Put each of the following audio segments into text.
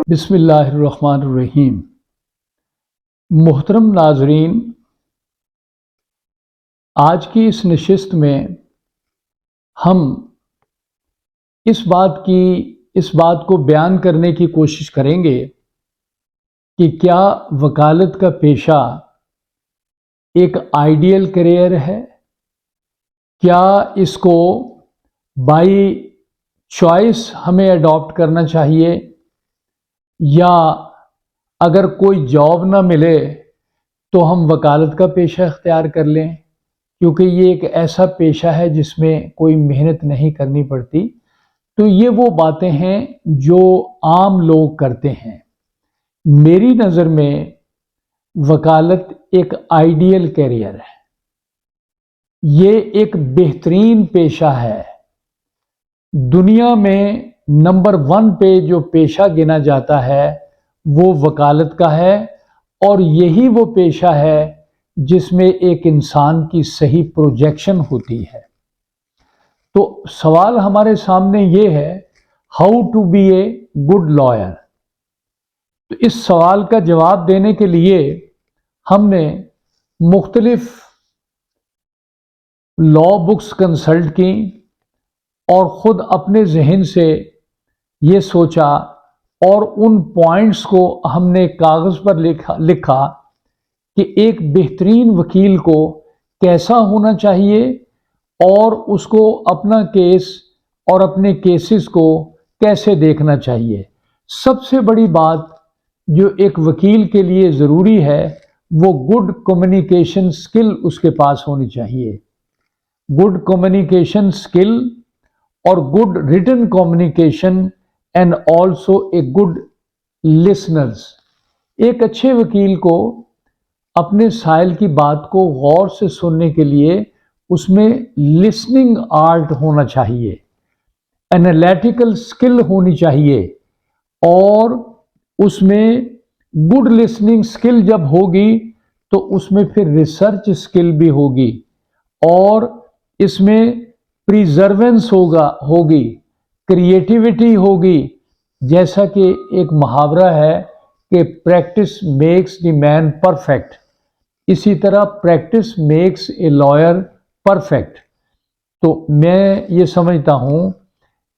بسم اللہ الرحمن الرحیم۔ محترم ناظرین، آج کی اس نشست میں ہم اس بات کو بیان کرنے کی کوشش کریں گے کہ کیا وکالت کا پیشہ ایک آئیڈیل کیریئر ہے؟ کیا اس کو بائی چوائس ہمیں اڈاپٹ کرنا چاہیے، یا اگر کوئی جاب نہ ملے تو ہم وکالت کا پیشہ اختیار کر لیں، کیونکہ یہ ایک ایسا پیشہ ہے جس میں کوئی محنت نہیں کرنی پڑتی؟ تو یہ وہ باتیں ہیں جو عام لوگ کرتے ہیں۔ میری نظر میں وکالت ایک آئیڈیل کیریئر ہے، یہ ایک بہترین پیشہ ہے۔ دنیا میں نمبر 1 پہ جو پیشہ گنا جاتا ہے وہ وکالت کا ہے، اور یہی وہ پیشہ ہے جس میں ایک انسان کی صحیح پروجیکشن ہوتی ہے۔ تو سوال ہمارے سامنے یہ ہے، how to be a good lawyer? تو اس سوال کا جواب دینے کے لیے ہم نے مختلف لا بکس کنسلٹ کی اور خود اپنے ذہن سے یہ سوچا، اور ان پوائنٹس کو ہم نے کاغذ پر لکھا کہ ایک بہترین وکیل کو کیسا ہونا چاہیے، اور اس کو اپنا کیس اور اپنے کیسز کو کیسے دیکھنا چاہیے۔ سب سے بڑی بات جو ایک وکیل کے لیے ضروری ہے وہ گڈ کمیونیکیشن سکل اس کے پاس ہونی چاہیے۔ گڈ کمیونیکیشن سکل اور good written communication and also a good listeners. ایک اچھے وکیل کو اپنے سائل کی بات کو غور سے سننے کے لیے اس میں لسننگ آرٹ ہونا چاہیے، انالیٹیکل سکل ہونی چاہیے، اور اس میں گڈ لسننگ سکل جب ہوگی تو اس میں پھر ریسرچ سکل بھی ہوگی، اور اس میں پریزرونس ہوگی، کریٹیوٹی ہوگی۔ جیسا کہ ایک محاورہ ہے کہ practice makes the man perfect, اسی طرح practice makes a lawyer perfect. تو میں یہ سمجھتا ہوں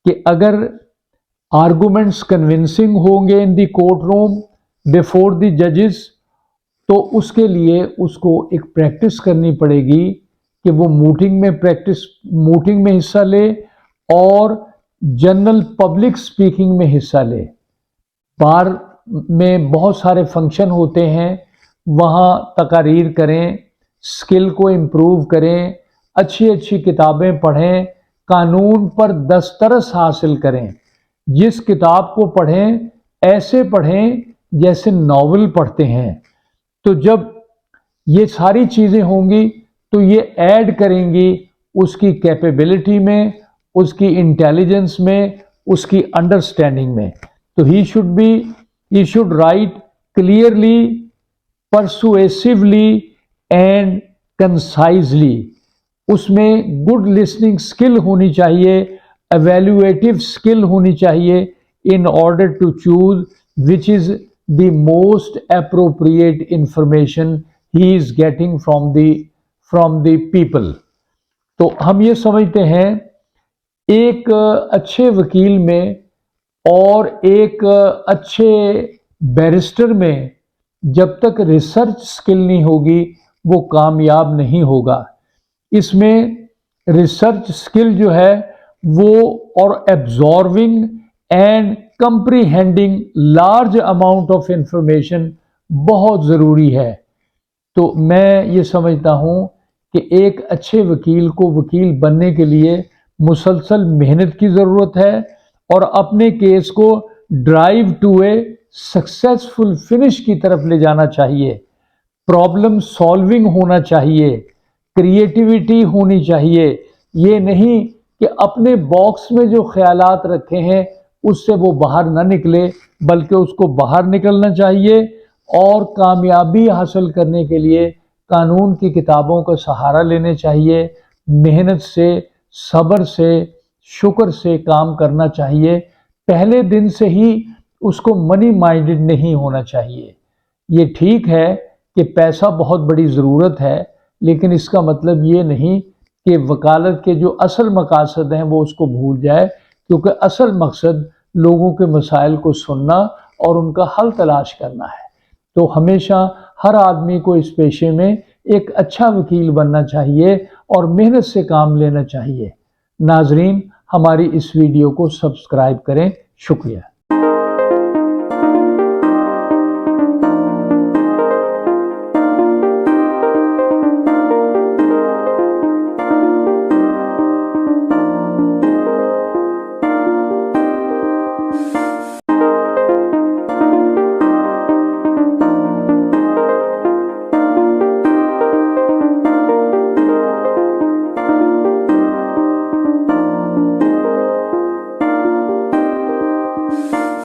کہ اگر آرگومنٹس کنونسنگ ہوں گے ان the court room before the ججز، تو اس کے لیے اس کو ایک پریکٹس کرنی پڑے گی کہ وہ موٹنگ میں حصہ لے اور جنرل پبلک سپیکنگ میں حصہ لے۔ بار میں بہت سارے فنکشن ہوتے ہیں، وہاں تقاریر کریں، سکل کو امپروو کریں، اچھی کتابیں پڑھیں، قانون پر دسترس حاصل کریں۔ جس کتاب کو پڑھیں ایسے پڑھیں جیسے ناول پڑھتے ہیں۔ تو جب یہ ساری چیزیں ہوں گی تو یہ ایڈ کریں گی اس کی کیپیبلٹی میں، اس کی انٹیلیجنس میں، اس کی انڈرسٹینڈنگ میں۔ تو ہی should write clearly, persuasively and concisely. اس میں گڈ لسننگ سکل ہونی چاہیے، ایویلویٹو سکل ہونی چاہیے، in order to choose which is the most appropriate information he is getting from the people۔ تو ہم یہ سمجھتے ہیں ایک اچھے وکیل میں اور ایک اچھے بیرسٹر میں جب تک ریسرچ سکل نہیں ہوگی وہ کامیاب نہیں ہوگا۔ اس میں ریسرچ سکل جو ہے وہ اور absorbing and comprehending large amount of information بہت ضروری ہے۔ تو میں یہ سمجھتا ہوں کہ ایک اچھے وکیل کو وکیل بننے کے لیے مسلسل محنت کی ضرورت ہے، اور اپنے کیس کو drive to a successful finish کی طرف لے جانا چاہیے۔ پرابلم سالونگ ہونا چاہیے، کریٹیوٹی ہونی چاہیے۔ یہ نہیں کہ اپنے باکس میں جو خیالات رکھے ہیں اس سے وہ باہر نہ نکلے، بلکہ اس کو باہر نکلنا چاہیے، اور کامیابی حاصل کرنے کے لیے قانون کی کتابوں کا سہارا لینے چاہیے، محنت سے، صبر سے، شکر سے کام کرنا چاہیے۔ پہلے دن سے ہی اس کو منی مائنڈڈ نہیں ہونا چاہیے۔ یہ ٹھیک ہے کہ پیسہ بہت بڑی ضرورت ہے، لیکن اس کا مطلب یہ نہیں کہ وکالت کے جو اصل مقاصد ہیں وہ اس کو بھول جائے، کیونکہ اصل مقصد لوگوں کے مسائل کو سننا اور ان کا حل تلاش کرنا ہے۔ تو ہمیشہ ہر آدمی کو اس پیشے میں ایک اچھا وکیل بننا چاہیے اور محنت سے کام لینا چاہیے۔ ناظرین، ہماری اس ویڈیو کو سبسکرائب کریں۔ شکریہ۔